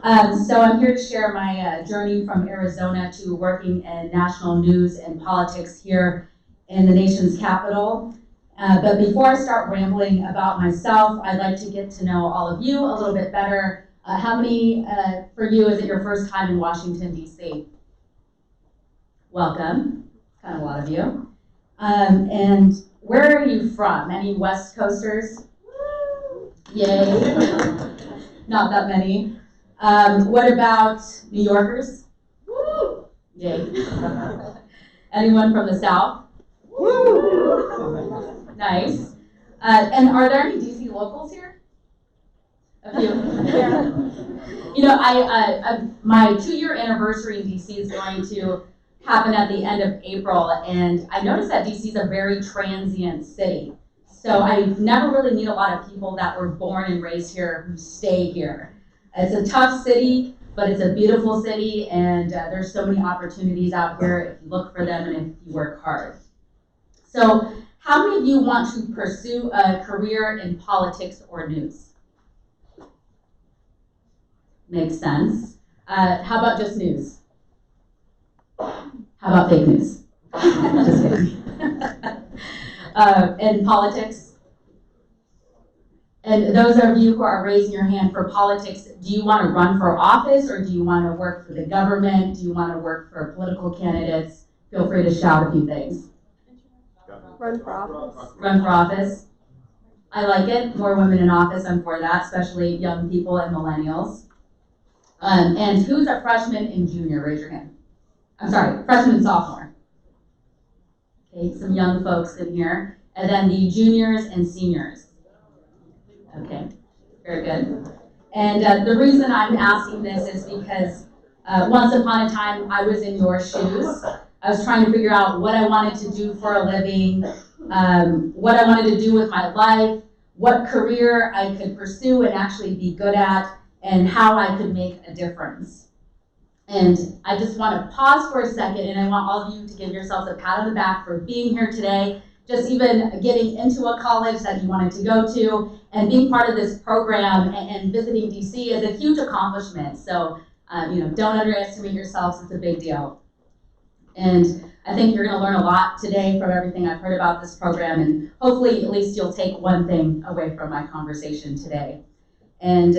So I'm here to share my journey from Arizona to working in national news and politics here in the nation's capital. But before I start rambling about myself, I'd like to get to know all of you a little bit better. How many for you is it your first time in Washington, D.C.? Welcome, kind of a lot of you. And where are you from? Any West Coasters? Yay. Not that many. What about New Yorkers? Woo! Yay. Anyone from the South? Woo! Nice. And are there any DC locals here? A few. You know, my 2-year anniversary in DC is going to happen at the end of April, and I noticed that DC is a very transient city. So I never really meet a lot of people that were born and raised here who stay here. It's a tough city, but it's a beautiful city, and there's so many opportunities out here if you look for them and if you work hard. So how many of you want to pursue a career in politics or news? Makes sense. How about just news? How about fake news? Just kidding. In politics? And those of you who are raising your hand for politics, do you want to run for office or do you want to work for the government? Do you want to work for political candidates? Feel free to shout a few things. Run for office. Run for office. I like it. More women in office, I'm for that, especially young people and millennials. And who's a freshman and junior? Raise your hand. I'm sorry, freshman and sophomore. Okay, some young folks in here. And then the juniors and seniors. Okay, very good. And the reason I'm asking this is because once upon a time I was in your shoes. I was trying to figure out what I wanted to do for a living, what I wanted to do with my life, what career I could pursue and actually be good at, and how I could make a difference. And I just want to pause for a second, and I want all of you to give yourselves a pat on the back for being here today, just even getting into a college that you wanted to go to, and being part of this program and visiting DC is a huge accomplishment. So, don't underestimate yourselves, it's a big deal. And I think you're going to learn a lot today from everything I've heard about this program, and hopefully at least you'll take one thing away from my conversation today. And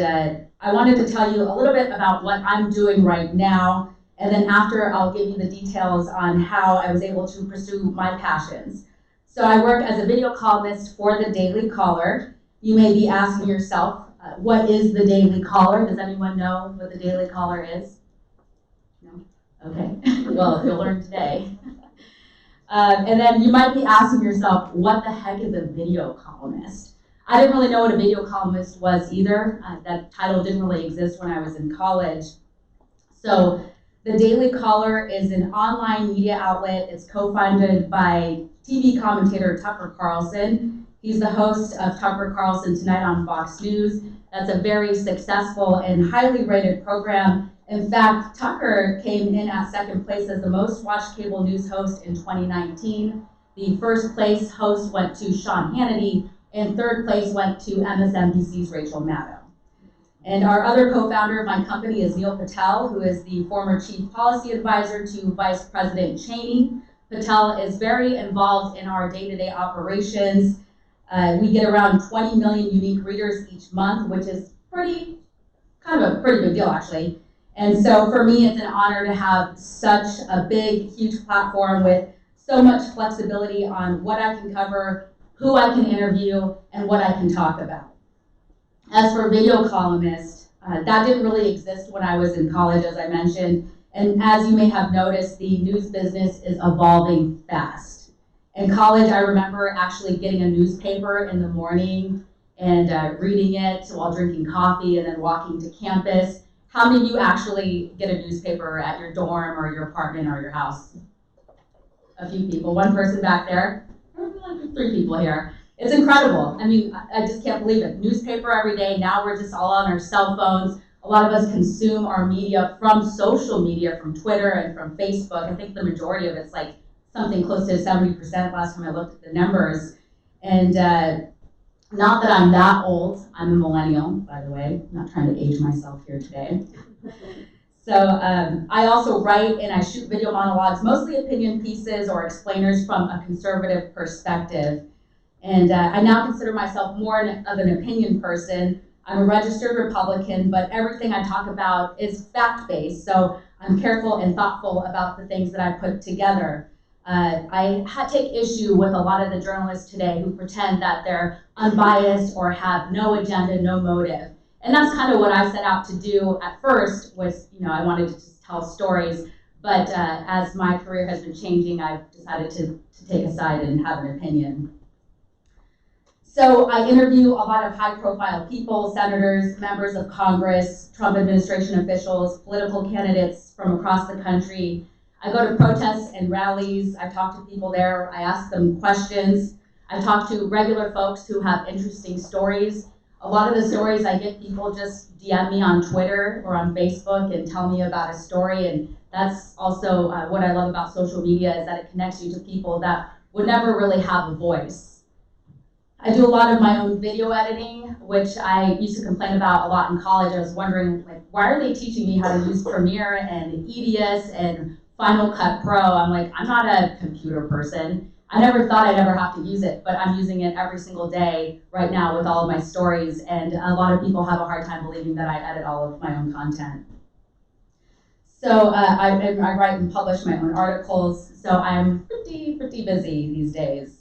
I wanted to tell you a little bit about what I'm doing right now, and then after I'll give you the details on how I was able to pursue my passions. So I work as a video columnist for the Daily Caller. You may be asking yourself, what is the Daily Caller? Does anyone know what the Daily Caller is? No? Okay, well, you'll learn today. And then you might be asking yourself, what the heck is a video columnist? I didn't really know what a video columnist was either. That title didn't really exist when I was in college. So the Daily Caller is an online media outlet. It's co-founded by TV commentator Tucker Carlson. He's the host of Tucker Carlson Tonight on Fox News. That's a very successful and highly rated program. In fact, Tucker came in at second place as the most watched cable news host in 2019. The first place host went to Sean Hannity, and third place went to MSNBC's Rachel Maddow. And our other co-founder of my company is Neil Patel, who is the former chief policy advisor to Vice President Cheney. Patel is very involved in our day-to-day operations. We get around 20 million unique readers each month, which is kind of a pretty big deal, actually. And so for me, it's an honor to have such a big, huge platform with so much flexibility on what I can cover, who I can interview, and what I can talk about. As for video columnist, that didn't really exist when I was in college, as I mentioned. And as you may have noticed, the news business is evolving fast. In college, I remember actually getting a newspaper in the morning and reading it while drinking coffee and then walking to campus. How many of you actually get a newspaper at your dorm or your apartment or your house? A few people. One person back there. Like 3 people here. It's incredible. I mean, I just can't believe it. Newspaper every day. Now we're just all on our cell phones. A lot of us consume our media from social media, from Twitter and from Facebook. I think the majority of it's like something close to 70% last time I looked at the numbers. And Not that I'm that old. I'm a millennial, by the way. I'm not trying to age myself here today. So I also write and I shoot video monologues, mostly opinion pieces or explainers from a conservative perspective. And I now consider myself more of an opinion person. I'm a registered Republican, but everything I talk about is fact-based. So I'm careful and thoughtful about the things that I put together. I take issue with a lot of the journalists today who pretend that they're unbiased or have no agenda, no motive. And that's kind of what I set out to do at first was, I wanted to just tell stories. But as my career has been changing, I've decided to take a side and have an opinion. So I interview a lot of high-profile people, senators, members of Congress, Trump administration officials, political candidates from across the country. I go to protests and rallies. I talk to people there. I ask them questions. I talk to regular folks who have interesting stories. A lot of the stories I get, people just DM me on Twitter or on Facebook and tell me about a story. And that's also what I love about social media is that it connects you to people that would never really have a voice. I do a lot of my own video editing, which I used to complain about a lot in college. I was wondering, why are they teaching me how to use Premiere and EDS and Final Cut Pro? I'm like, I'm not a computer person. I never thought I'd ever have to use it, but I'm using it every single day right now with all of my stories, and a lot of people have a hard time believing that I edit all of my own content. So I write and publish my own articles, so I'm pretty busy these days.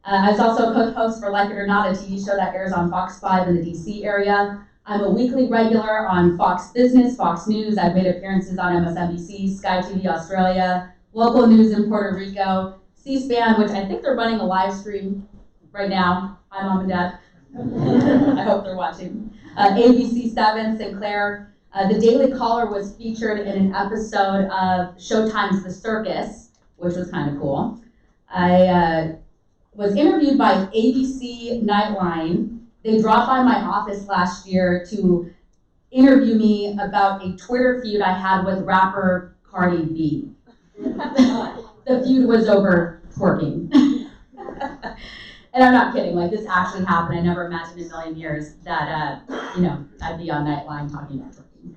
I was also a co-host for Like It or Not, a TV show that airs on Fox 5 in the DC area. I'm a weekly regular on Fox Business, Fox News. I've made appearances on MSNBC, Sky TV Australia, local news in Puerto Rico, C-SPAN, which I think they're running a live stream right now. Hi, Mom and Dad. I hope they're watching. ABC 7, Sinclair. The Daily Caller was featured in an episode of Showtime's The Circus, which was kind of cool. I was interviewed by ABC Nightline. They dropped by my office last year to interview me about a Twitter feud I had with rapper Cardi B. The feud was over twerking. And I'm not kidding, this actually happened. I never imagined in a million years that, I'd be on Nightline talking about twerking.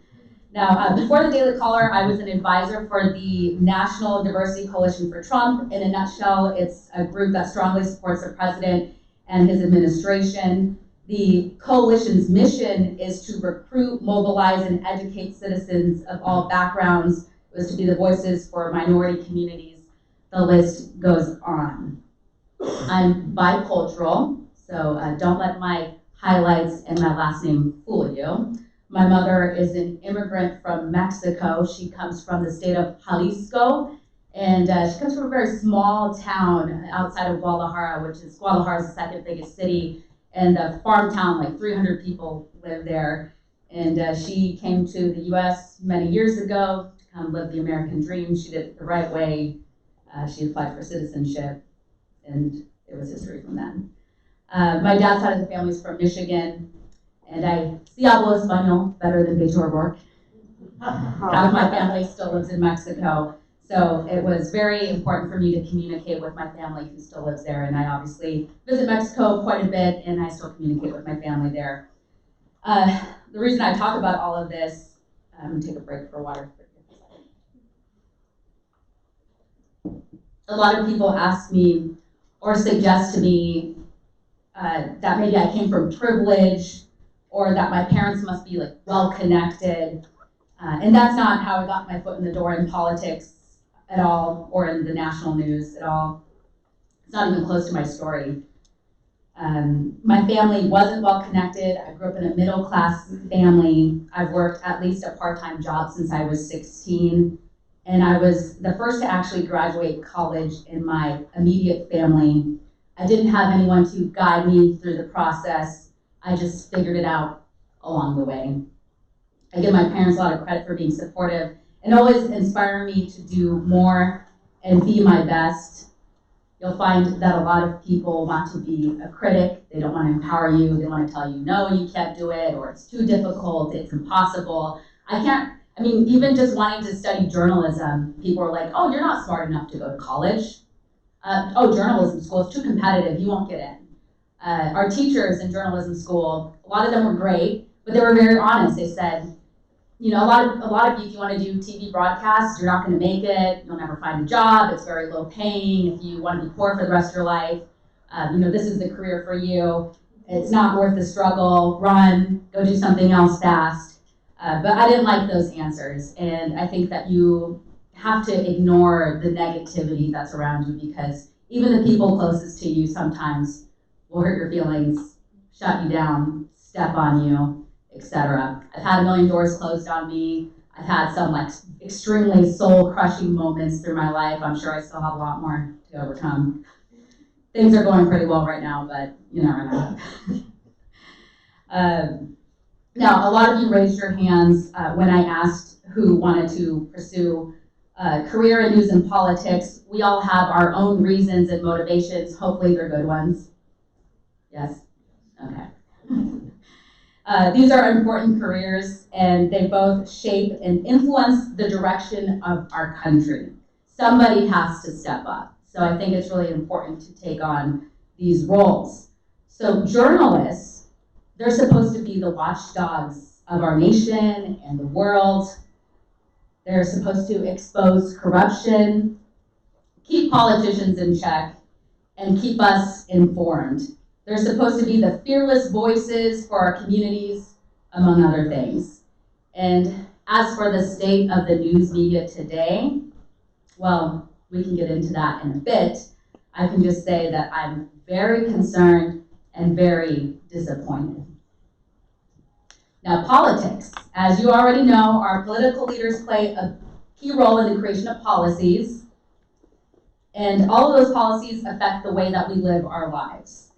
Now, before the Daily Caller, I was an advisor for the National Diversity Coalition for Trump. In a nutshell, it's a group that strongly supports the president and his administration. The coalition's mission is to recruit, mobilize, and educate citizens of all backgrounds. It was to be the voices for minority communities. The list goes on. I'm bicultural, so don't let my highlights and my last name fool you. My mother is an immigrant from Mexico. She comes from the state of Jalisco, and she comes from a very small town outside of Guadalajara, which is Guadalajara's the second biggest city, and a farm town, 300 people live there. And she came to the U.S. many years ago to come live the American dream. She did it the right way. She applied for citizenship, and it was history from then. My dad's side of the family is from Michigan, and I sí hablo español better than Beto O'Rourke. Half of my family still lives in Mexico, so it was very important for me to communicate with my family who still lives there, and I obviously visit Mexico quite a bit, and I still communicate with my family there. The reason I talk about all of this, I'm going to take a break for water. A lot of people ask me or suggest to me that maybe I came from privilege or that my parents must be well-connected. And that's not how I got my foot in the door in politics at all or in the national news at all. It's not even close to my story. My family wasn't well-connected. I grew up in a middle-class family. I've worked at least a part-time job since I was 16. And I was the first to actually graduate college in my immediate family. I didn't have anyone to guide me through the process. I just figured it out along the way. I give my parents a lot of credit for being supportive and always inspire me to do more and be my best. You'll find that a lot of people want to be a critic. They don't want to empower you. They want to tell you, no, you can't do it, or it's too difficult, it's impossible. Even just wanting to study journalism, people are like, oh, you're not smart enough to go to college. Oh, journalism school is too competitive, you won't get in. Our teachers in journalism school, a lot of them were great, but they were very honest. They said, you know, a lot of you, if you want to do TV broadcasts, you're not going to make it. You'll never find a job. It's very low paying. If you want to be poor for the rest of your life, you know, this is the career for you. It's not worth the struggle. Run, go do something else fast. But I didn't like those answers, and I think that you have to ignore the negativity that's around you, because even the people closest to you sometimes will hurt your feelings, shut you down, step on you, etc. I've had a million doors closed on me. I've had some like extremely soul-crushing moments through my life. I'm sure I still have a lot more to overcome. Things are going pretty well right now, but you never know. Now, a lot of you raised your hands when I asked who wanted to pursue a career in news and politics. We all have our own reasons and motivations. Hopefully they're good ones. Yes? Okay. These are important careers, and they both shape and influence the direction of our country. Somebody has to step up. So I think it's really important to take on these roles. So journalists, they're supposed to be the watchdogs of our nation and the world. They're supposed to expose corruption, keep politicians in check, and keep us informed. They're supposed to be the fearless voices for our communities, among other things. And as for the state of the news media today, well, we can get into that in a bit. I can just say that I'm very concerned and very disappointed. Now, politics. As you already know, our political leaders play a key role in the creation of policies, and all of those policies affect the way that we live our lives.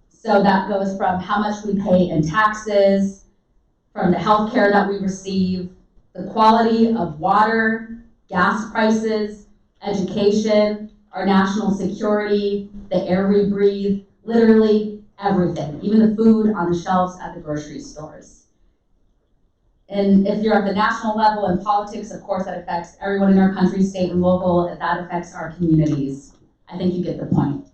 So that goes from how much we pay in taxes, from the health care that we receive, the quality of water, gas prices, education, our national security, the air we breathe, literally everything, even the food on the shelves at the grocery stores. And if you're at the national level in politics, of course, that affects everyone in our country, state and local. That affects our communities. I think you get the point.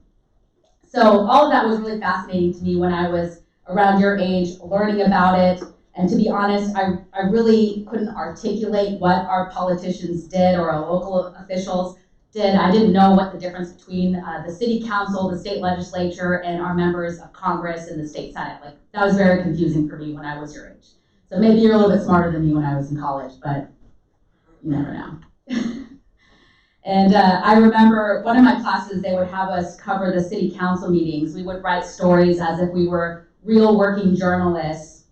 So all of that was really fascinating to me when I was around your age, learning about it. And to be honest, I really couldn't articulate what our politicians did or our local officials did. I didn't know what the difference between the city council, the state legislature, and our members of Congress and the state senate. Like, that was very confusing for me when I was your age. So maybe you're a little bit smarter than me when I was in college, but you never know. And I remember one of my classes, they would have us cover the city council meetings. We would write stories as if we were real working journalists,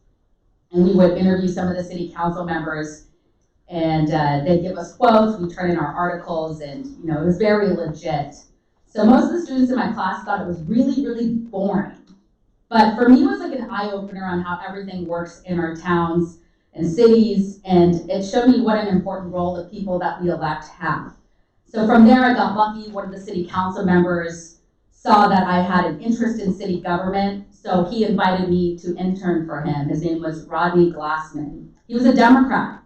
and we would interview some of the city council members, and they'd give us quotes. We'd turn in our articles, and you know, it was very legit. So most of the students in my class thought it was really, really boring. But for me, it was like an eye-opener on how everything works in our towns and cities, and it showed me what an important role the people that we elect have. So from there, I got lucky. One of the city council members saw that I had an interest in city government, so he invited me to intern for him. His name was Rodney Glassman. He was a Democrat,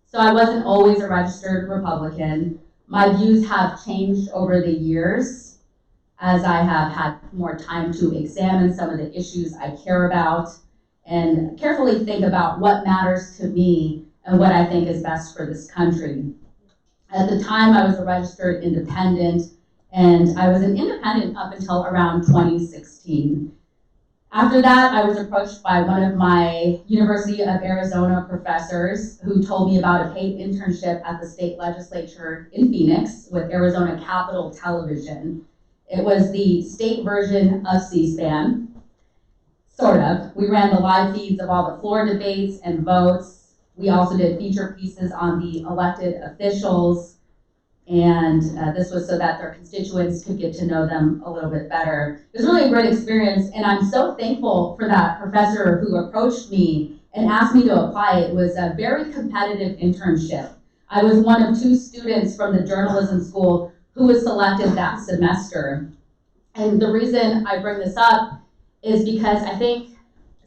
so I wasn't always a registered Republican. My views have changed over the years, as I have had more time to examine some of the issues I care about and carefully think about what matters to me and what I think is best for this country. At the time, I was a registered independent, and I was an independent up until around 2016. After that, I was approached by one of my University of Arizona professors who told me about a paid internship at the state legislature in Phoenix with Arizona Capital Television. It was the state version of C-SPAN, sort of. We ran the live feeds of all the floor debates and votes. We also did feature pieces on the elected officials, and this was so that their constituents could get to know them a little bit better. It was really a great experience, and I'm so thankful for that professor who approached me and asked me to apply. It was a very competitive internship. I was one of 2 students from the journalism school who was selected that semester. And the reason I bring this up is because I think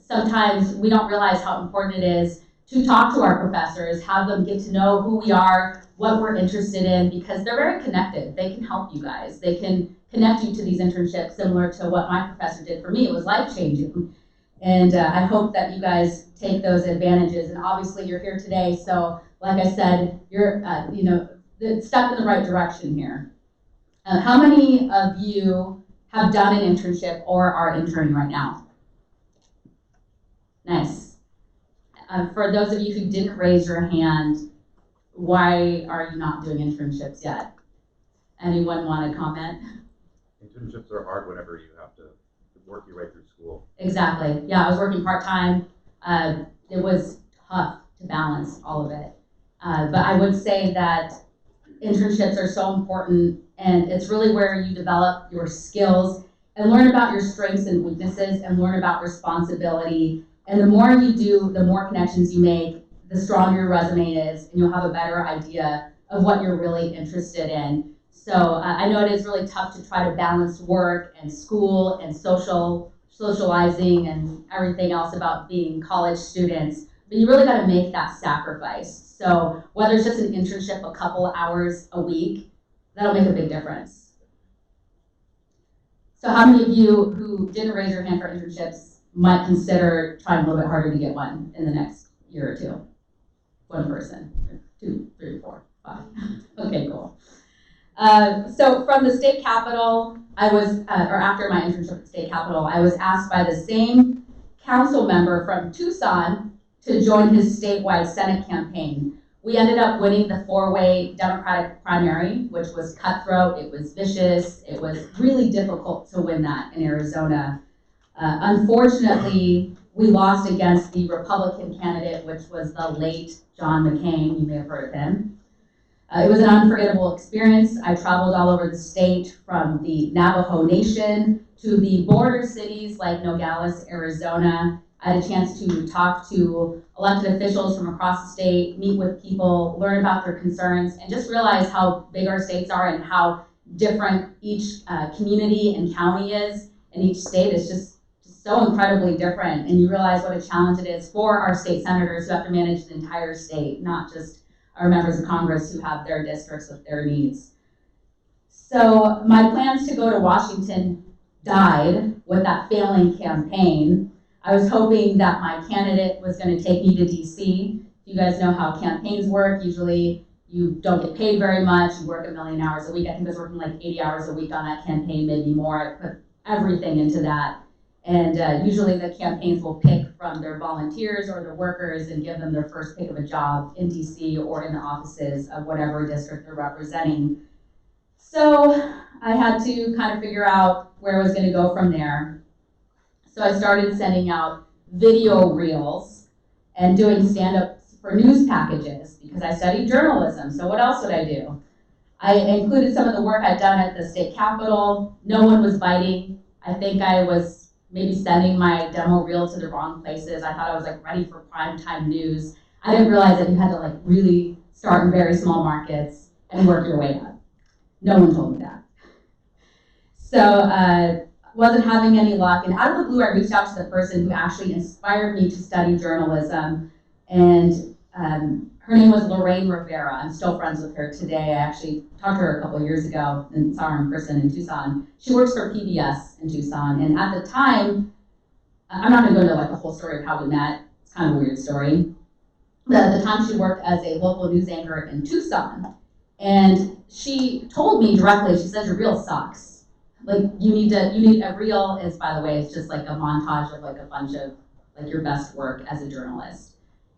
sometimes we don't realize how important it is to talk to our professors, have them get to know who we are, what we're interested in, because they're very connected. They can help you guys. They can connect you to these internships similar to what my professor did for me. It was life-changing. And I hope that you guys take those advantages. And obviously you're here today, so like I said, you're step in the right direction here. How many of you have done an internship or are interning right now? Nice. For those of you who didn't raise your hand, why are you not doing internships yet? Anyone want to comment? Internships are hard whenever you have to work your way through school. Exactly. Yeah, I was working part-time. It was tough to balance all of it. But I would say that internships are so important, and it's really where you develop your skills and learn about your strengths and weaknesses and learn about responsibility. And the more you do, the more connections you make, the stronger your resume is, and you'll have a better idea of what you're really interested in. So I know it is really tough to try to balance work and school and socializing and everything else about being college students, but you really got to make that sacrifice. So whether it's just an internship a couple hours a week, that'll make a big difference. So how many of you who didn't raise your hand for internships might consider trying a little bit harder to get one in the next year or two? One person, 2, 3, 4, 5. Okay, cool. So from the state capitol, I was, or after my internship at the state capitol, I was asked by the same council member from Tucson to join his statewide Senate campaign. We ended up winning the 4-way Democratic primary, which was cutthroat, it was vicious, it was really difficult to win that in Arizona. Unfortunately, we lost against the Republican candidate, which was the late John McCain. You may have heard of him. It was an unforgettable experience. I traveled all over the state, from the Navajo Nation to the border cities like Nogales, Arizona. I had a chance to talk to elected officials from across the state, meet with people, learn about their concerns, and just realize how big our states are and how different each community and county is. And each state is just so incredibly different. And you realize what a challenge it is for our state senators who have to manage the entire state, not just our members of Congress who have their districts with their needs. So my plans to go to Washington died with that failing campaign. I was hoping that my candidate was going to take me to DC. You guys know how campaigns work. Usually you don't get paid very much. You work 1 million hours a week. I think I was working like 80 hours a week on that campaign, maybe more. I put everything into that. And usually the campaigns will pick from their volunteers or their workers and give them their first pick of a job in DC or in the offices of whatever district they're representing. So I had to kind of figure out where I was going to go from there. So I started sending out video reels and doing stand-ups for news packages because I studied journalism. So what else would I do? I included some of the work I'd done at the state capitol. No one was biting. I think I was maybe sending my demo reel to the wrong places. I thought I was like ready for primetime news. I didn't realize that you had to like really start in very small markets and work your way up. No one told me that. So wasn't having any luck. And out of the blue, I reached out to the person who actually inspired me to study journalism. And her name was Lorraine Rivera. I'm still friends with her today. I actually talked to her a couple of years ago and saw her in person in Tucson. She works for PBS in Tucson. And at the time, I'm not going to go into like the whole story of how we met. It's kind of a weird story. But at the time, she worked as a local news anchor in Tucson. And she told me directly, she said, your reel sucks. Like you need a reel is, by the way, it's just like a montage of like a bunch of like your best work as a journalist.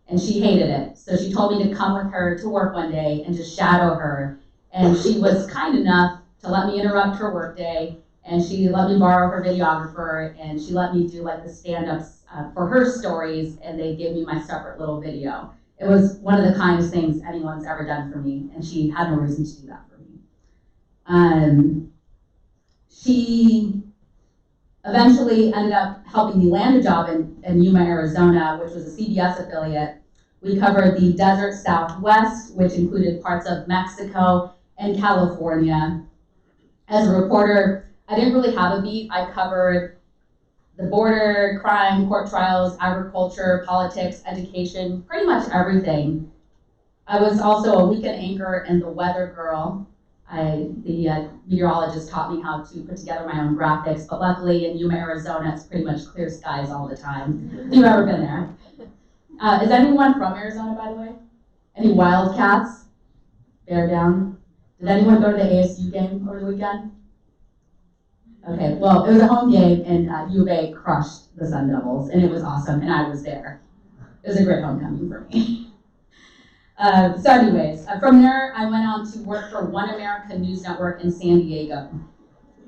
And she hated it. So she told me to come with her to work one day and just shadow her. And she was kind enough to let me interrupt her work day. And she let me borrow her videographer. And she let me do like the stand-ups for her stories. And they gave me my separate little video. It was one of the kindest things anyone's ever done for me. And she had no reason to do that for me. She eventually ended up helping me land a job in Yuma, Arizona, which was a CBS affiliate. We covered the desert Southwest, which included parts of Mexico and California. As a reporter, I didn't really have a beat. I covered the border, crime, court trials, agriculture, politics, education, pretty much everything. I was also a weekend anchor and the weather girl. The meteorologist taught me how to put together my own graphics, but luckily in Yuma, Arizona, it's pretty much clear skies all the time. If you've ever been there. Is anyone from Arizona, by the way? Any Wildcats? Bear down. Did anyone go to the ASU game over the weekend? Okay, well, it was a home game, and U of A crushed the Sun Devils, and it was awesome, and I was there. It was a great homecoming for me. So anyways, from there, I went on to work for One America News Network in San Diego,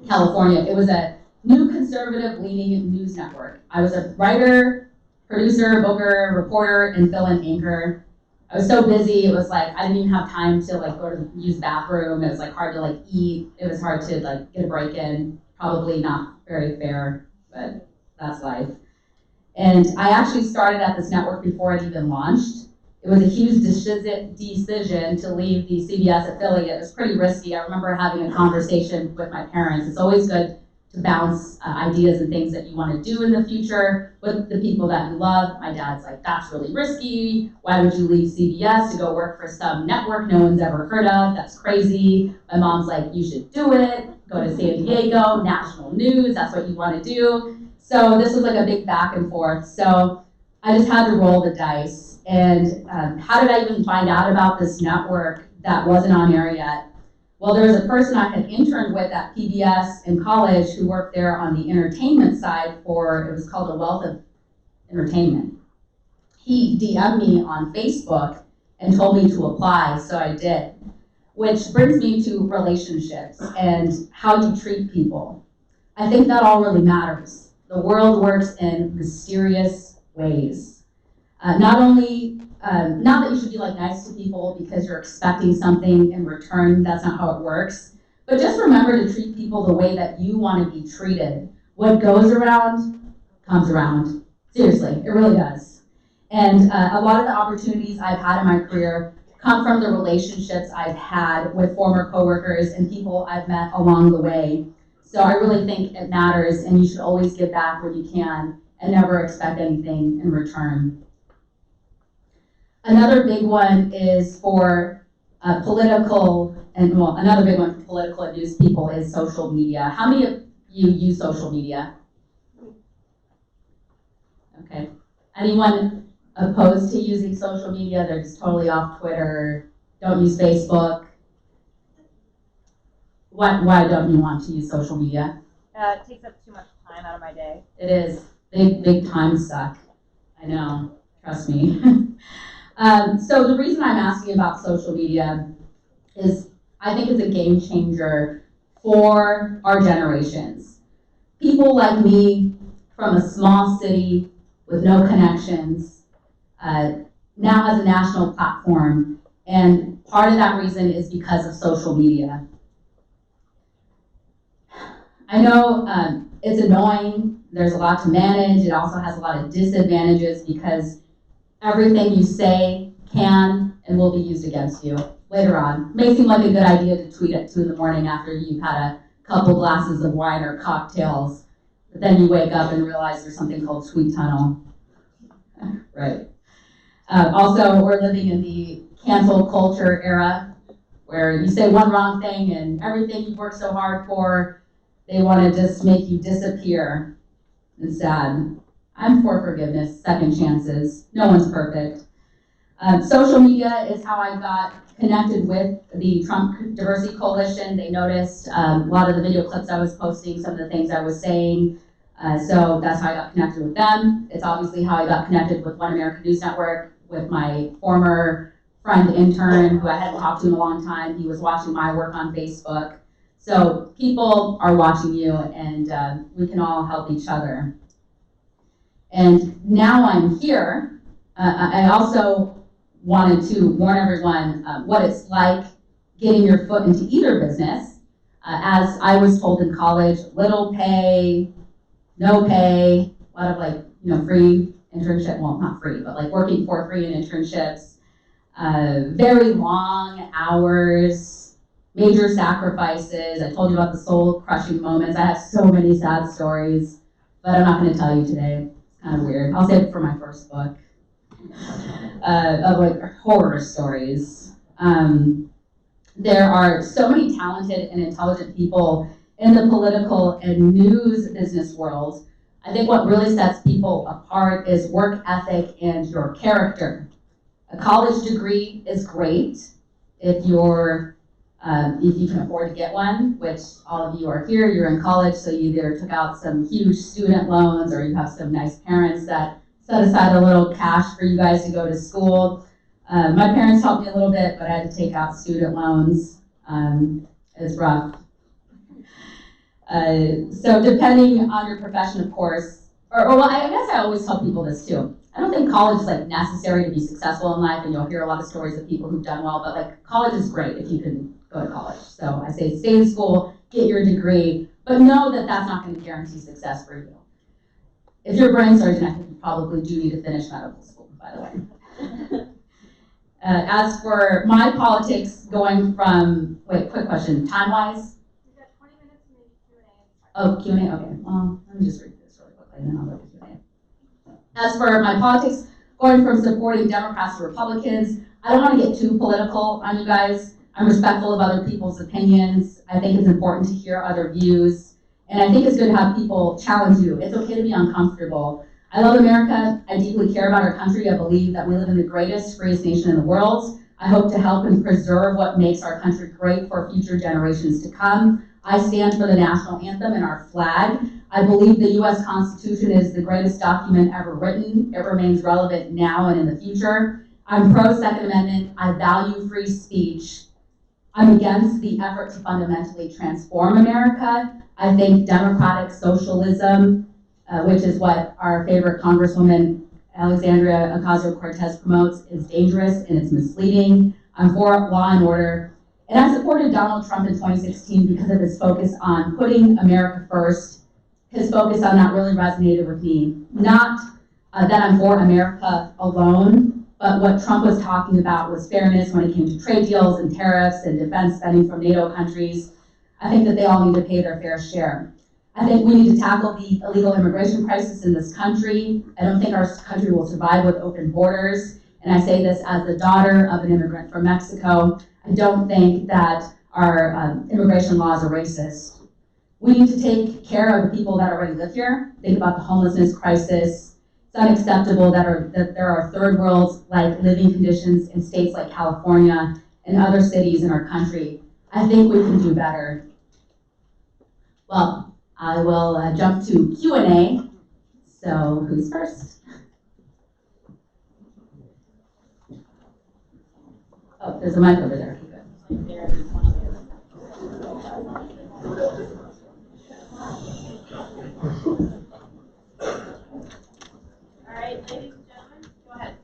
California. It was a new conservative-leaning news network. I was a writer, producer, booker, reporter, and fill-in anchor. I was so busy, it was like, I didn't even have time to like go to use the bathroom. It was like hard to like eat. It was hard to like get a break in. Probably not very fair, but that's life. And I actually started at this network before it even launched. It was a huge decision to leave the CBS affiliate. It was pretty risky. I remember having a conversation with my parents. It's always good to bounce ideas and things that you want to do in the future with the people that you love. My dad's like, that's really risky. Why would you leave CBS to go work for some network no one's ever heard of? That's crazy. My mom's like, you should do it. Go to San Diego, national news, that's what you want to do. So this was like a big back and forth. So I just had to roll the dice. And how did I even find out about this network that wasn't on air yet? Well, there was a person I had interned with at PBS in college who worked there on the entertainment side for, it was called A Wealth of Entertainment. He DM'd me on Facebook and told me to apply, so I did. Which brings me to relationships and how you treat people. I think that all really matters. The world works in mysterious ways. Not that you should be like nice to people because you're expecting something in return, that's not how it works. But just remember to treat people the way that you want to be treated. What goes around, comes around. Seriously, it really does. And a lot of the opportunities I've had in my career come from the relationships I've had with former coworkers and people I've met along the way. So I really think it matters, and you should always give back when you can and never expect anything in return. Another big one is for political, and well, another big one for political and news people is social media. How many of you use social media? Okay. Anyone opposed to using social media? They're just totally off Twitter, don't use Facebook. Why don't you want to use social media? It takes up too much time out of my day. It is. Big time suck. I know. Trust me. So the reason I'm asking about social media is I think it's a game changer for our generations. People like me from a small city with no connections now has a national platform, and part of that reason is because of social media. I know it's annoying, there's a lot to manage, it also has a lot of disadvantages because everything you say can and will be used against you later on. It may seem like a good idea to tweet at 2 in the morning after you've had a couple glasses of wine or cocktails, but then you wake up and realize there's something called Tweet Tunnel. Right. Also, we're living in the cancel culture era where you say one wrong thing and everything you've worked so hard for, they want to just make you disappear. It's sad. I'm for forgiveness, second chances. No one's perfect. Social media is how I got connected with the Trump Diversity Coalition. They noticed a lot of the video clips I was posting, some of the things I was saying. So that's how I got connected with them. It's obviously how I got connected with One America News Network, with my former friend intern who I hadn't talked to in a long time. He was watching my work on Facebook. So people are watching you, and we can all help each other. And now I'm here, I also wanted to warn everyone what it's like getting your foot into either business. As I was told in college, little pay, no pay, a lot of free internship, well, not free, but like working for free in internships, very long hours, major sacrifices. I told you about the soul-crushing moments. I have so many sad stories, but I'm not going to tell you today. It's kind of weird. I'll save it for my first book. of like horror stories. There are so many talented and intelligent people in the political and news business world. I think what really sets people apart is work ethic and your character. A college degree is great if you can afford to get one, which all of you are here, you're in college, so you either took out some huge student loans or you have some nice parents that set aside a little cash for you guys to go to school. My parents helped me a little bit, but I had to take out student loans. It's rough. So depending on your profession, of course, well, I guess I always tell people this too. I don't think college is like necessary to be successful in life, and you'll hear a lot of stories of people who've done well, but like college is great if you can go to college. So I say stay in school, get your degree, but know that that's not going to guarantee success for you. If you're a brain surgeon, I think you probably do need to finish medical school, by the way. As for my politics going from, wait, quick question, time-wise? We've got 20 minutes and maybe Q&A. Oh, Q&A, okay. Well, let me just read this really quickly and then I'll go to Q&A. As for my politics, going from supporting Democrats to Republicans, I don't want to get too political on you guys. I'm respectful of other people's opinions. I think it's important to hear other views. And I think it's good to have people challenge you. It's okay to be uncomfortable. I love America. I deeply care about our country. I believe that we live in the greatest, freest nation in the world. I hope to help and preserve what makes our country great for future generations to come. I stand for the national anthem and our flag. I believe the U.S. Constitution is the greatest document ever written. It remains relevant now and in the future. I'm pro-Second Amendment. I value free speech. I'm against the effort to fundamentally transform America. I think democratic socialism, which is what our favorite Congresswoman Alexandria Ocasio-Cortez promotes, is dangerous and it's misleading. I'm for law and order. And I supported Donald Trump in 2016 because of his focus on putting America first. His focus on that really resonated with me. Not that I'm for America alone, but what Trump was talking about was fairness when it came to trade deals and tariffs and defense spending from NATO countries. I think that they all need to pay their fair share. I think we need to tackle the illegal immigration crisis in this country. I don't think our country will survive with open borders. And I say this as the daughter of an immigrant from Mexico. I don't think that our immigration laws are racist. We need to take care of the people that already live here. Think about the homelessness crisis. It's unacceptable that there are third world like living conditions in states like California and other cities in our country. I think we can do better. Well, I will jump to Q&A. So who's first? Oh, there's a mic over there. All right, ladies and gentlemen, go ahead.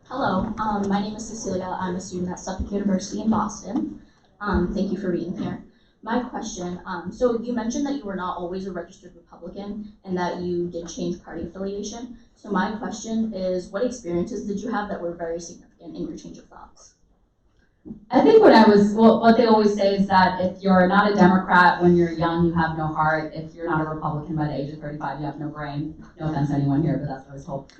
Hello, my name is Cecilia. I'm a student at Suffolk University in Boston. Thank you for being here. My question, so you mentioned that you were not always a registered Republican and that you did change party affiliation. So my question is, what experiences did you have that were very significant in your change of thoughts? I think what they always say is that if you're not a Democrat when you're young, you have no heart. If you're not a Republican by the age of 35, you have no brain. No offense to anyone here, but that's what I was told.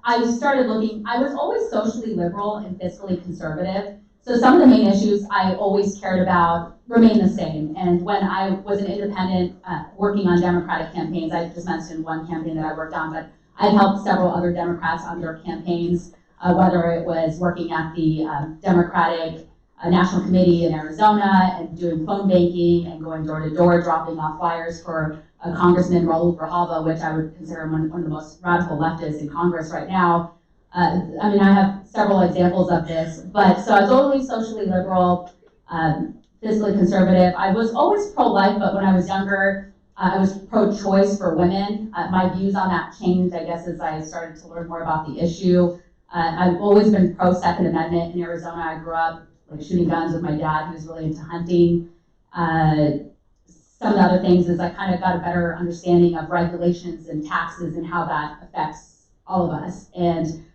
I started looking, I was always socially liberal and fiscally conservative. So some of the main issues I always cared about remain the same. And when I was an independent working on Democratic campaigns, I just mentioned one campaign that I worked on, but I helped several other Democrats on their campaigns, whether it was working at the Democratic National Committee in Arizona and doing phone banking and going door to door, dropping off flyers for Congressman Raul Grijalva, which I would consider one of the most radical leftists in Congress right now. I mean, I have several examples of this, but so I was always socially liberal, fiscally conservative. I was always pro-life, but when I was younger, I was pro-choice for women. My views on that changed, I guess, as I started to learn more about the issue. I've always been pro-Second Amendment. In Arizona, I grew up like shooting guns with my dad, who was really into hunting. Some of the other things is I kind of got a better understanding of regulations and taxes and how that affects all of us. And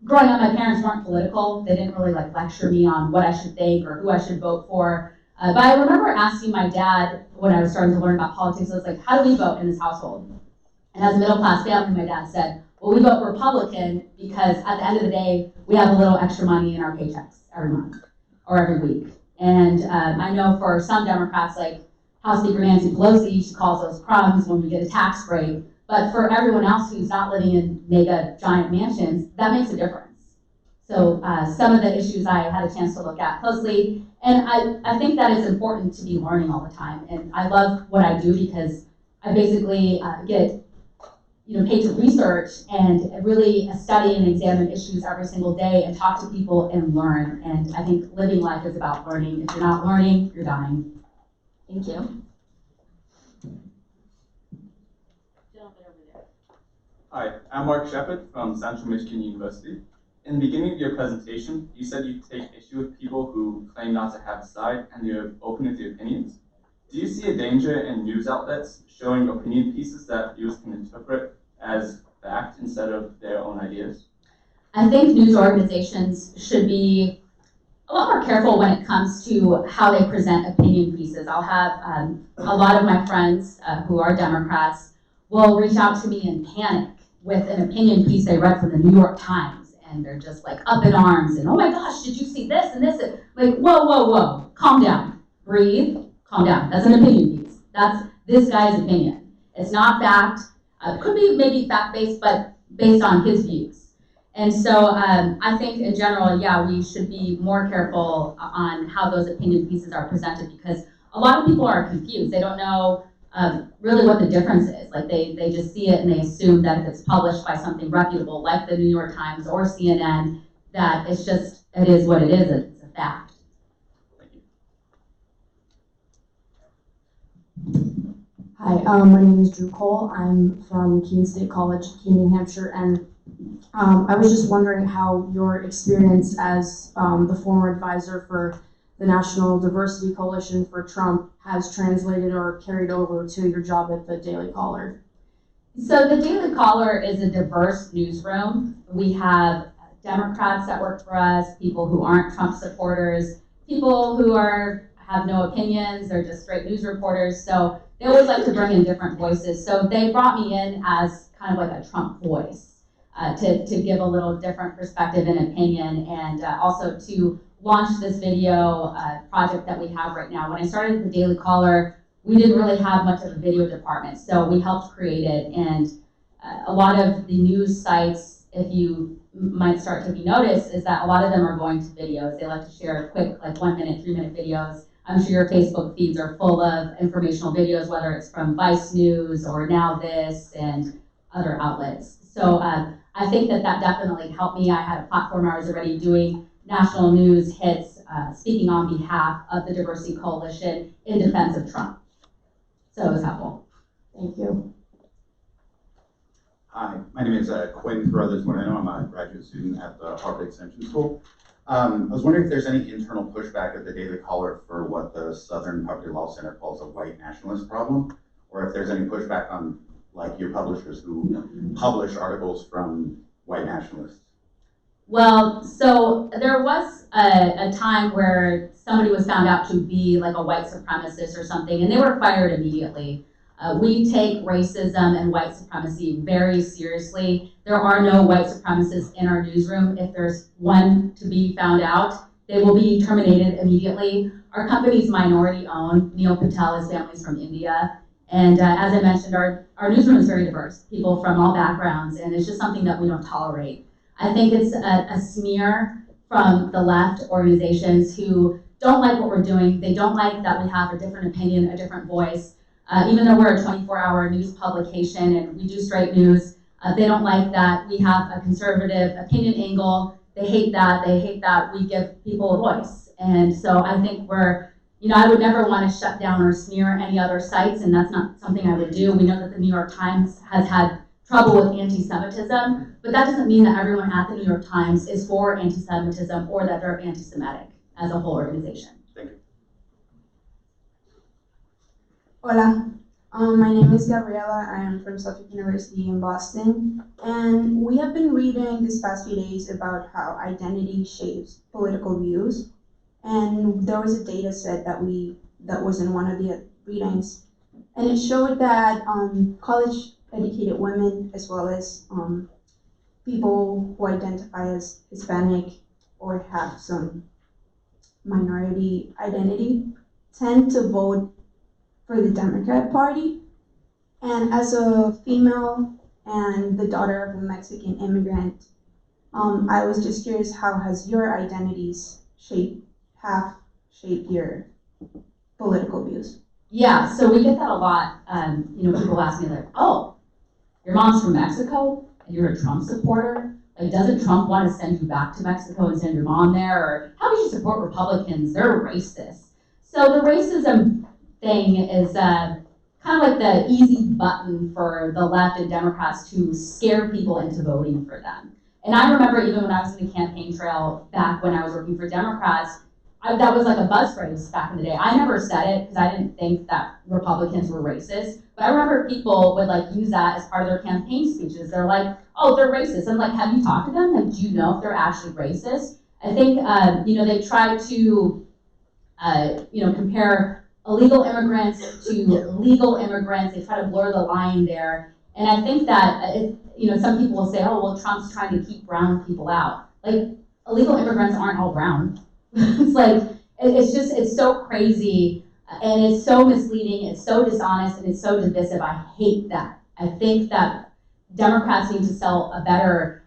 growing up, my parents weren't political. They didn't really like lecture me on what I should think or who I should vote for. But I remember asking my dad when I was starting to learn about politics, I was like, how do we vote in this household? And as a middle class family, my dad said, Well, we vote Republican because at the end of the day, we have a little extra money in our paychecks every month or every week. And I know for some Democrats, like House Speaker Nancy Pelosi, she calls those crumbs when we get a tax break. But for everyone else who's not living in mega giant mansions, that makes a difference. So some of the issues I had a chance to look at closely, and I think that it's important to be learning all the time. And I love what I do because I basically get paid to research and really study and examine issues every single day and talk to people and learn. And I think living life is about learning. If you're not learning, you're dying. Thank you. Gentleman over there. Hi, I'm Mark Shepard from Central Michigan University. In the beginning of your presentation, you said you take issue with people who claim not to have a side and you're open with your opinions. Do you see a danger in news outlets showing opinion pieces that viewers can interpret as fact instead of their own ideas? I think news organizations should be a lot more careful when it comes to how they present opinion pieces. I'll have a lot of my friends who are Democrats will reach out to me in panic with an opinion piece they read from the New York Times, and they're just like up in arms and, oh my gosh, did you see this and this? Like, whoa, calm down, breathe, calm down. That's an opinion piece. That's this guy's opinion. It's not fact. It could be maybe fact-based, but based on his views. And so I think in general, yeah, we should be more careful on how those opinion pieces are presented because a lot of people are confused. They don't know really what the difference is. Like they just see it and they assume that if it's published by something reputable like the New York Times or CNN, that it is what it is. It's a fact. Thank you. Hi, my name is Drew Cole. I'm from Keene State College, Keene, New Hampshire, and I was just wondering how your experience as the former advisor for the National Diversity Coalition for Trump has translated or carried over to your job at the Daily Caller. So the Daily Caller is a diverse newsroom. We have Democrats that work for us, people who aren't Trump supporters, people who have no opinions, they're just straight news reporters. So they always like to bring in different voices. So they brought me in as kind of like a Trump voice to give a little different perspective and opinion, and also to launch this video project that we have right now. When I started the Daily Caller, we didn't really have much of a video department, so we helped create it. And a lot of the news sites, if you might start taking notice, is that a lot of them are going to videos. They like to share quick, like 1 minute, 3 minute videos. I'm sure your Facebook feeds are full of informational videos, whether it's from Vice News or Now This and other outlets. So I think that definitely helped me. I had a platform I was already doing national news hits, speaking on behalf of the Diversity Coalition in defense of Trump. So it was helpful. Thank you. Hi, my name is Quinn Carruthers Moreno. I'm a graduate student at the Harvard Extension School. I was wondering if there's any internal pushback at the Daily Caller for what the Southern Poverty Law Center calls a white nationalist problem, or if there's any pushback on like your publishers who publish articles from white nationalists. Well, so there was a time where somebody was found out to be like a white supremacist or something, and they were fired immediately. We take racism and white supremacy very seriously. There are no white supremacists in our newsroom. If there's one to be found out, they will be terminated immediately. Our company's minority owned. Neil Patel, his family's from India. And as I mentioned, our newsroom is very diverse, people from all backgrounds, and it's just something that we don't tolerate. I think it's a smear from the left organizations who don't like what we're doing. They don't like that we have a different opinion, a different voice. Even though we're a 24-hour news publication and we do straight news, they don't like that we have a conservative opinion angle. They hate that. They hate that we give people a voice. And so I think I would never want to shut down or smear any other sites, and that's not something I would do. We know that the New York Times has had trouble with anti-Semitism, but that doesn't mean that everyone at the New York Times is for anti-Semitism or that they're anti-Semitic as a whole organization. Thank you. Hola, my name is Gabriela. I am from Suffolk University in Boston, and we have been reading these past few days about how identity shapes political views. And there was a data set that was in one of the readings, and it showed that college-educated women, as well as people who identify as Hispanic or have some minority identity tend to vote for the Democrat Party. And as a female and the daughter of a Mexican immigrant, I was just curious, how has your identities shaped your political views? Yeah, so we get that a lot. People ask me like, "Oh, your mom's from Mexico and you're a Trump supporter? Like, doesn't Trump want to send you back to Mexico and send your mom there? Or how would you support Republicans? They're racist." So the racism thing is kind of like the easy button for the left and Democrats to scare people into voting for them. And I remember even when I was in the campaign trail back when I was working for Democrats, that was like a buzz phrase back in the day. I never said it because I didn't think that Republicans were racist. But I remember people would like use that as part of their campaign speeches. They're like, "Oh, they're racist." I'm like, "Have you talked to them? Like, do you know if they're actually racist?" I think, they try to, compare illegal immigrants to legal immigrants. They try to blur the line there. And I think that, some people will say, "Oh, well, Trump's trying to keep brown people out." Like, illegal immigrants aren't all brown. It's like, it's so crazy and it's so misleading, it's so dishonest, and it's so divisive. I hate that. I think that Democrats need to sell a better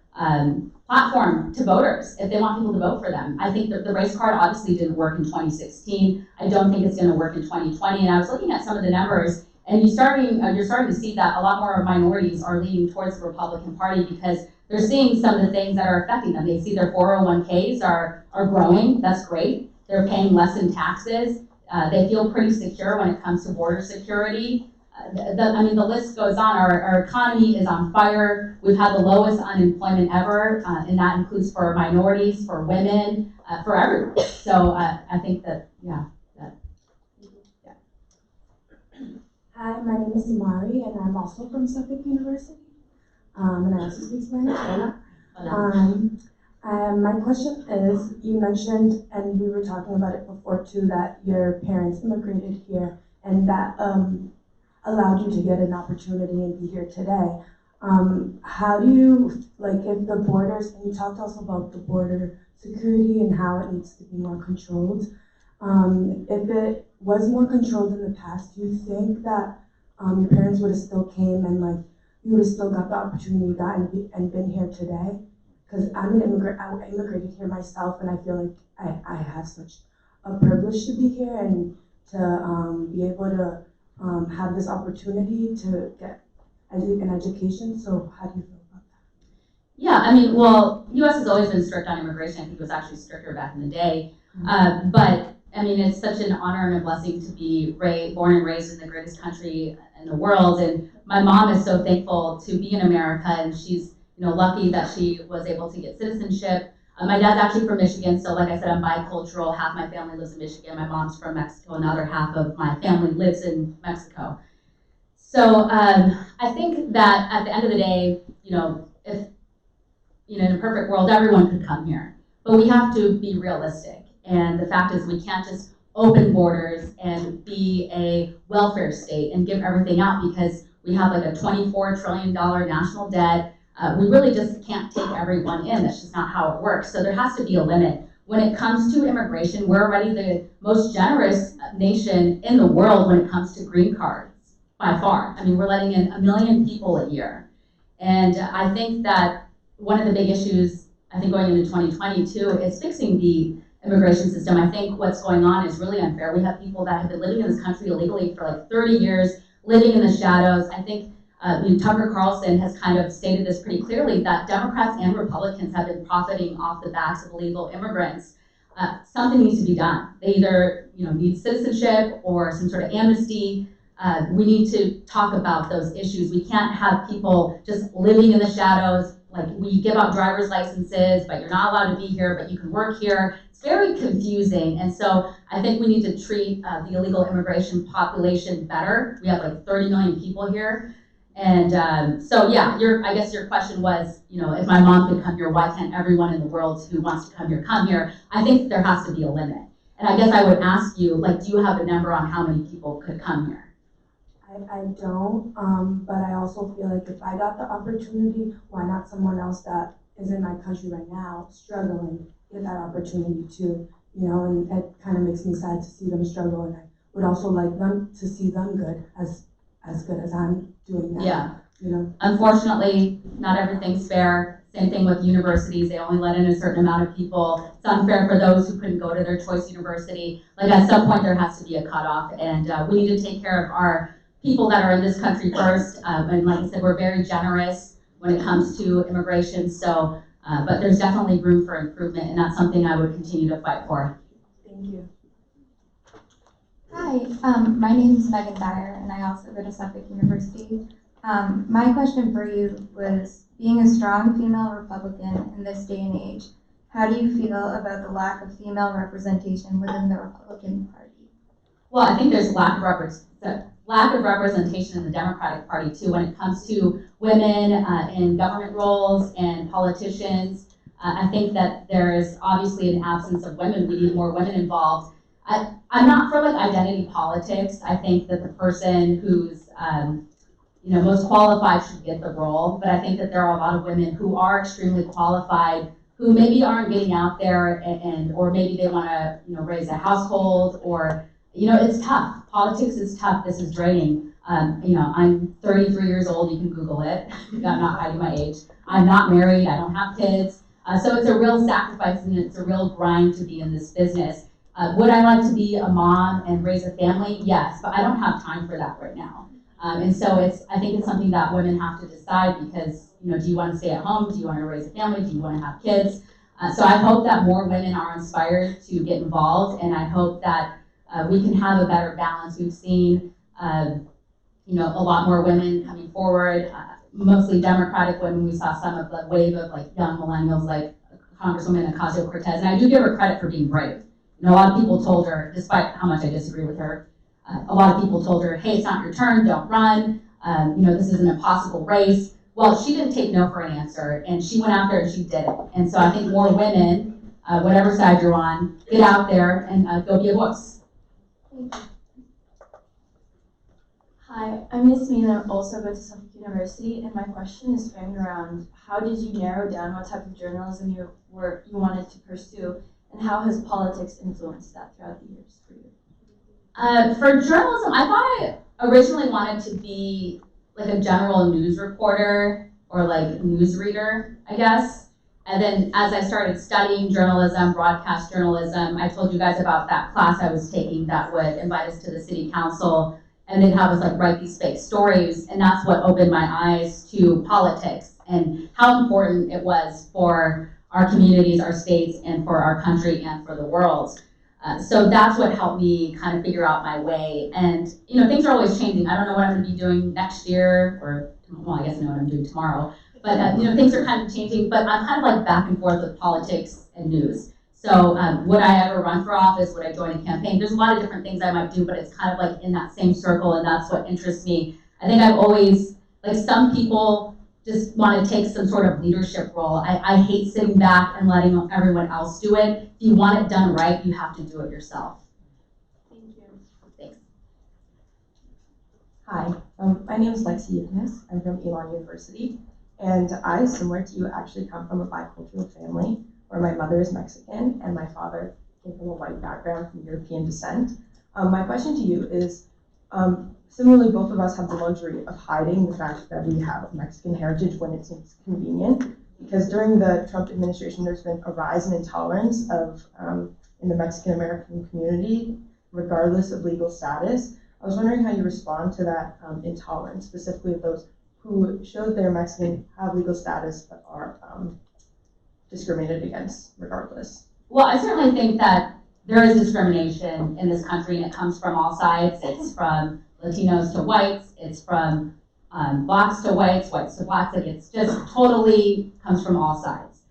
platform to voters if they want people to vote for them. I think that the race card obviously didn't work in 2016. I don't think it's going to work in 2020. And I was looking at some of the numbers, and you're starting to see that a lot more minorities are leaning towards the Republican Party because they're seeing some of the things that are affecting them. They see their 401ks are growing. That's great. They're paying less in taxes. They feel pretty secure when it comes to border security. The list goes on. Our economy is on fire. We've had the lowest unemployment ever, and that includes for minorities, for women, for everyone. So I think that. Hi, my name is Imari, and I'm also from Suffolk University. And I also speak Spanish. My question is, you mentioned, and we were talking about it before too, that your parents immigrated here, and that allowed you to get an opportunity and be here today. How do you, if the borders, and you talked also about the border security and how it needs to be more controlled. If it was more controlled in the past, do you think that your parents would have still came and you would have still got the opportunity you got and been here today? Because I'm an immigrant, I immigrated here myself, and I feel like I have such a privilege to be here and to be able to have this opportunity to get an education. So how do you feel about that? Yeah, U.S. has always been strict on immigration. I think it was actually stricter back in the day. But it's such an honor and a blessing to be born and raised in the greatest country in the world. And my mom is so thankful to be in America, and she's lucky that she was able to get citizenship. My dad's actually from Michigan, so like I said, I'm bicultural. Half my family lives in Michigan. My mom's from Mexico, and the other half of my family lives in Mexico. So I think that at the end of the day, if in a perfect world, everyone could come here, but we have to be realistic. And the fact is, we can't just open borders and be a welfare state and give everything out because we have a $24 trillion national debt. We really just can't take everyone in. That's just not how it works. So there has to be a limit. When it comes to immigration, we're already the most generous nation in the world when it comes to green cards, by far. We're letting in 1 million people a year. And I think that one of the big issues, going into 2022, is fixing the immigration system. I think what's going on is really unfair. We have people that have been living in this country illegally for 30 years, living in the shadows. I think Tucker Carlson has kind of stated this pretty clearly, that Democrats and Republicans have been profiting off the backs of illegal immigrants. Something needs to be done. They either need citizenship or some sort of amnesty. We need to talk about those issues. We can't have people just living in the shadows. We give out driver's licenses, but you're not allowed to be here, but you can work here. It's very confusing. And so I think we need to treat the illegal immigration population better. We have 30 million people here. And I guess your question was, if my mom could come here, why can't everyone in the world who wants to come here come here? I think there has to be a limit. And I guess I would ask you, do you have a number on how many people could come here? I don't, but I also feel like if I got the opportunity, why not someone else that is in my country right now struggling get that opportunity too, you know, and it kind of makes me sad to see them struggle, and I would also like them to see them good as good as I'm doing now. Yeah. You know. Unfortunately, not everything's fair. Same thing with universities. They only let in a certain amount of people. It's unfair for those who couldn't go to their choice university. Like at some point, there has to be a cutoff, and we need to take care of our people that are in this country first. And like I said, we're very generous when it comes to immigration. So, but there's definitely room for improvement, and that's something I would continue to fight for. Thank you. Hi, my name is Megan Dyer, and I also go to Suffolk University. My question for you was, being a strong female Republican in this day and age, how do you feel about the lack of female representation within the Republican Party? Well, I think there's lack of representation in the Democratic Party too when it comes to women in government roles and politicians. I think that there's obviously an absence of women. We need more women involved. I'm not for like identity politics. I think that the person who's most qualified should get the role, but I think that there are a lot of women who are extremely qualified who maybe aren't getting out there and or maybe they want to raise a household, or it's tough. Politics is tough. This is draining. I'm 33 years old. You can Google it. I'm not hiding my age. I'm not married. I don't have kids. So it's a real sacrifice and it's a real grind to be in this business. Would I like to be a mom and raise a family? Yes, but I don't have time for that right now. And so I think it's something that women have to decide because, do you want to stay at home? Do you want to raise a family? Do you want to have kids? So I hope that more women are inspired to get involved, and I hope that we can have a better balance. We've seen, a lot more women coming forward, mostly Democratic women. We saw some of the wave of like young millennials like Congresswoman Ocasio-Cortez, and I do give her credit for being brave. A lot of people told her, despite how much I disagree with her, a lot of people told her, hey, it's not your turn, don't run, this is an impossible race. Well, she didn't take no for an answer, and she went out there and she did it. And so I think more women, whatever side you're on, get out there and go be a voice. Thank you. Hi, I'm Yasmina, also go to Suffolk University, and my question is framed around how did you narrow down what type of journalism you wanted to pursue, and how has politics influenced that throughout the years for you? For journalism, I thought I originally wanted to be like a general news reporter or like news reader, I guess. And then as I started studying journalism, broadcast journalism, I told you guys about that class I was taking that would invite us to the city council and they'd have us like write these fake stories. And that's what opened my eyes to politics and how important it was for our communities, our states, and for our country and for the world. So that's what helped me kind of figure out my way. And, things are always changing. I don't know what I'm going to be doing next year, or, well, I guess I know what I'm doing tomorrow. But, things are kind of changing. But I'm kind of like back and forth with politics and news. So would I ever run for office? Would I join a campaign? There's a lot of different things I might do, but it's kind of like in that same circle, and that's what interests me. I think I've always, like some people just want to take some sort of leadership role. I hate sitting back and letting everyone else do it. If you want it done right, you have to do it yourself. Thank you. Thanks. Hi, my name is Lexi Yipnis. I'm from Elon University, and I, similar to you, actually come from a bicultural family where my mother is Mexican and my father came from a white background from European descent. My question to you is, similarly, both of us have the luxury of hiding the fact that we have Mexican heritage when it seems convenient, because during the Trump administration, there's been a rise in intolerance in the Mexican American community, regardless of legal status. I was wondering how you respond to that intolerance, specifically of those who show they're Mexican, have legal status, but are discriminated against regardless. Well, I certainly think that there is discrimination in this country, and it comes from all sides. It's from Latinos to whites, it's from blacks to whites, whites to blacks, like it's just totally comes from all sides.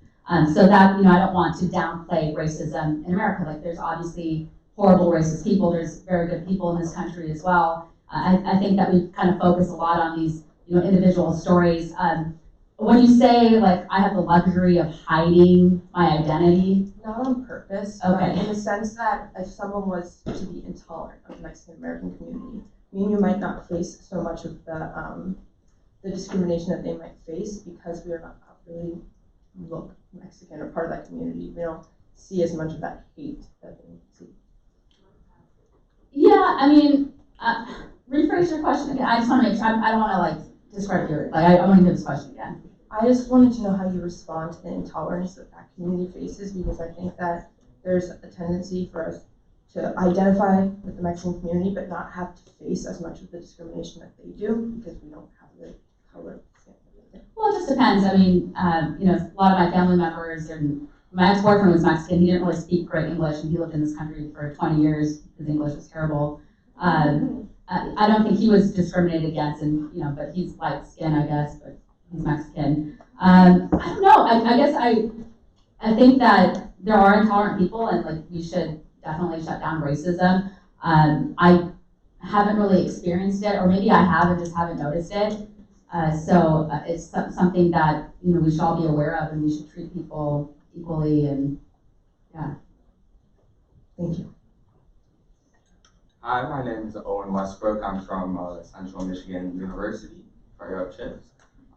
So that, I don't want to downplay racism in America. Like there's obviously horrible racist people, there's very good people in this country as well. I think that we kind of focus a lot on these, individual stories. When you say, like, I have the luxury of hiding my identity. Not on purpose, Okay. but in the sense that if someone was to be intolerant of the Mexican American community, me and you might not face so much of the discrimination that they might face because we are not really look Mexican or part of that community. We don't see as much of that hate that they see. Yeah, I mean, rephrase your question again. I just want to make sure, I don't want to like discredit your, like, I want to hear this question again. I just wanted to know how you respond to the intolerance that that community faces, because I think that there's a tendency for us to identify with the Mexican community but not have to face as much of the discrimination that they do because we don't have the color. Well, it just depends. I mean, you know, a lot of my family members, and my ex-boyfriend was Mexican. He didn't really speak great English, and he lived in this country for 20 years. His English was terrible. I don't think he was discriminated against, and you know, but he's light skinned, I guess, but he's Mexican. I don't know. I guess I think that there are intolerant people, and like we should definitely shut down racism. I haven't really experienced it, or maybe I have and just haven't noticed it. So it's something that, you know, we should all be aware of, and we should treat people equally. And yeah. Thank you. Hi, my name is Owen Westbrook. I'm from Central Michigan University, Fire Up Chips.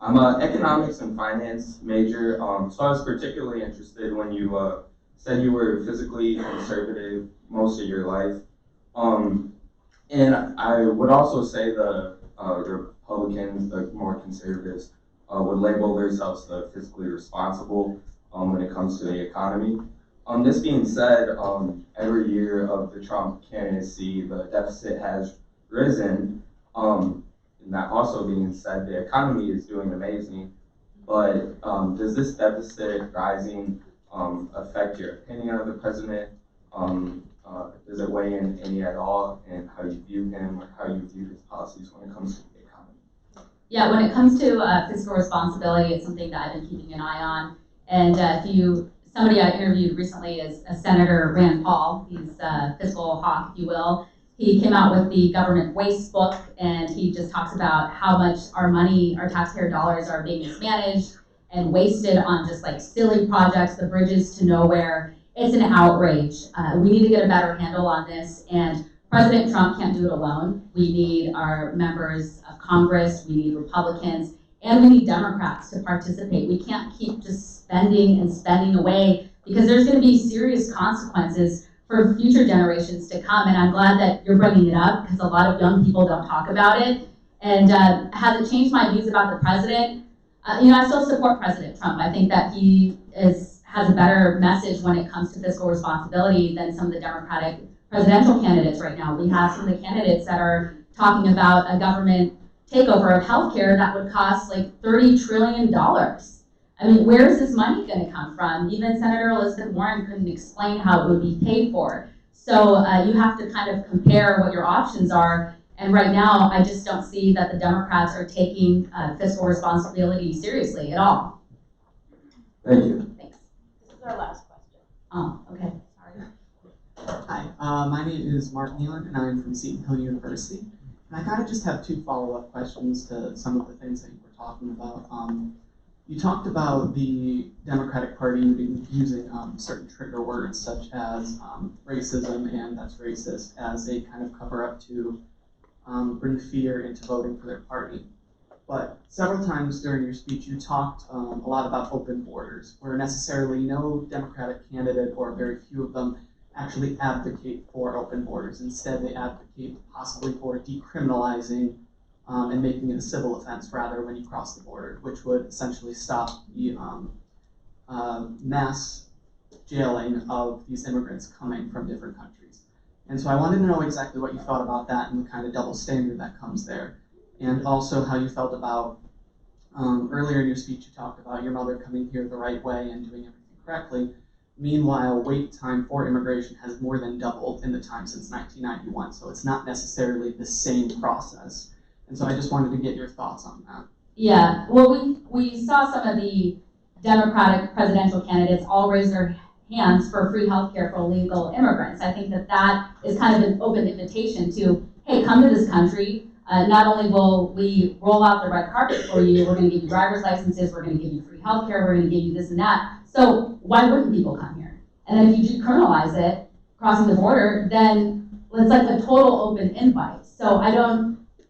I'm an economics and finance major, so I was particularly interested when you said you were physically conservative most of your life. And I would also say the Republicans, the more conservatives, would label themselves the fiscally responsible when it comes to the economy. This being said, every year of the Trump candidacy, the deficit has risen. And that also being said, the economy is doing amazing. But does this deficit rising affect your opinion of the president? Does it weigh in any at all in how you view him or how you view his policies when it comes to the economy? Yeah, when it comes to fiscal responsibility, it's something that I've been keeping an eye on. And somebody I interviewed recently is Senator Rand Paul. He's a fiscal hawk, if you will. He came out with the government waste book, and he just talks about how much our money, our taxpayer dollars, are being mismanaged and wasted on just like silly projects, the bridges to nowhere. It's an outrage. We need to get a better handle on this, and President Trump can't do it alone. We need our members of Congress, we need Republicans, and we need Democrats to participate. We can't keep just spending and spending away, because there's going to be serious consequences for future generations to come. And I'm glad that you're bringing it up, because a lot of young people don't talk about it. And has it changed my views about the president? You know, I still support President Trump. I think that he has a better message when it comes to fiscal responsibility than some of the Democratic presidential candidates right now. We have some of the candidates that are talking about a government takeover of healthcare that would cost like $30 trillion. I mean, where is this money going to come from? Even Senator Elizabeth Warren couldn't explain how it would be paid for. So you have to kind of compare what your options are. And right now, I just don't see that the Democrats are taking fiscal responsibility seriously at all. Thank you. Thanks. This is our last question. Oh, okay. Sorry. Hi, my name is Mark Nealon, and I'm from Seton Hill University. And I kind of just have two follow-up questions to some of the things that you were talking about. You talked about the Democratic Party using certain trigger words such as racism and that's racist as a kind of cover-up to bring fear into voting for their party. But several times during your speech, you talked a lot about open borders, where necessarily no Democratic candidate, or very few of them, actually advocate for open borders. Instead, they advocate possibly for decriminalizing and making it a civil offense rather when you cross the border, which would essentially stop the mass jailing of these immigrants coming from different countries. And so I wanted to know exactly what you thought about that and the kind of double standard that comes there. And also how you felt about, earlier in your speech, you talked about your mother coming here the right way and doing everything correctly. Meanwhile, wait time for immigration has more than doubled in the time since 1991, so it's not necessarily the same process. And so I just wanted to get your thoughts on that. Yeah, well, we saw some of the Democratic presidential candidates all raise their hands for free healthcare for illegal immigrants. I think that is kind of an open invitation to, hey, come to this country. Not only will we roll out the red carpet for you, we're going to give you driver's licenses, we're going to give you free healthcare, we're going to give you this and that. So why wouldn't people come here? And then if you decriminalize it, crossing the border, then it's like a total open invite. So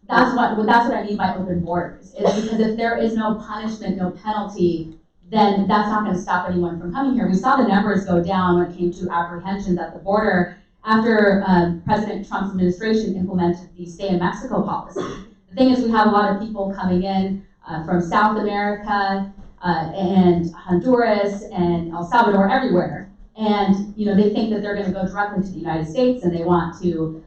that's what I mean by open borders, is because if there is no punishment, no penalty, then that's not going to stop anyone from coming here. We saw the numbers go down when it came to apprehensions at the border after President Trump's administration implemented the stay in Mexico policy. The thing is, we have a lot of people coming in from South America and Honduras and El Salvador, everywhere. And, they think that they're going to go directly to the United States, and they want to,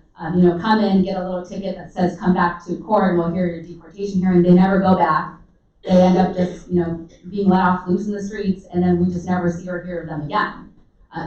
come in, get a little ticket that says come back to court and we'll hear your deportation hearing. They never go back. They end up just, being let off loose in the streets, and then we just never see or hear of them again.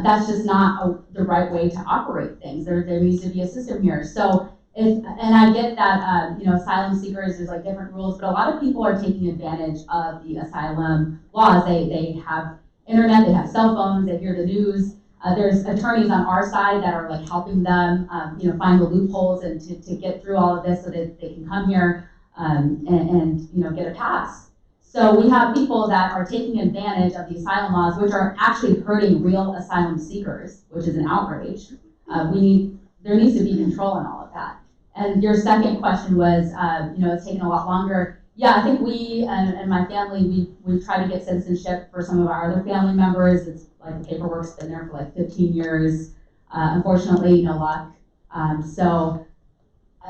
That's just not the right way to operate things. There needs to be a system here. So and I get that, asylum seekers, there's like different rules, but a lot of people are taking advantage of the asylum laws. They have internet, they have cell phones, they hear the news. There's attorneys on our side that are like helping them, find the loopholes and to get through all of this so that they can come here and get a pass. So we have people that are taking advantage of the asylum laws, which are actually hurting real asylum seekers, which is an outrage. There needs to be control on all of that. And your second question was, it's taken a lot longer. Yeah, I think we and my family, we've tried to get citizenship for some of our other family members. It's like the paperwork's been there for like 15 years. Unfortunately, no luck. So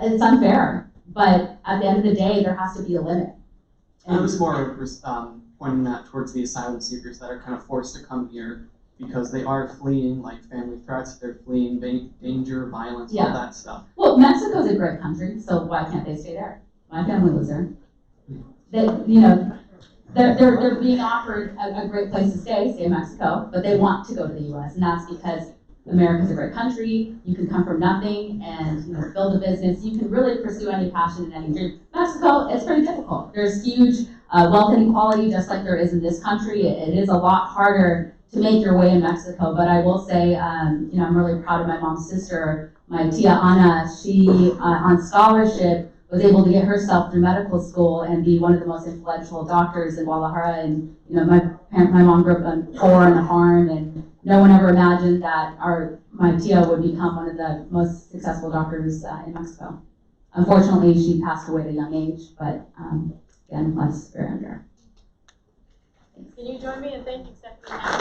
it's unfair. But at the end of the day, there has to be a limit. I was more pointing that towards the asylum seekers that are kind of forced to come here because they are fleeing like family threats, they're fleeing danger, violence, all that stuff. Well, Mexico's a great country, so why can't they stay there? My family lives there. They're being offered a great place to stay in Mexico, but they want to go to the U.S., and that's because America's a great country. You can come from nothing and build a business. You can really pursue any passion and any dream. Mexico, it's pretty difficult. There's huge wealth inequality, just like there is in this country. It is a lot harder to make your way in Mexico. But I will say, I'm really proud of my mom's sister, my tia Ana. She, on scholarship, was able to get herself through medical school and be one of the most influential doctors in Guadalajara. And my mom grew up poor on a farm, and no one ever imagined that my tia would become one of the most successful doctors in Mexico. Unfortunately, she passed away at a young age, but again, life's very unfair. Can you join me in thanking Stephanie?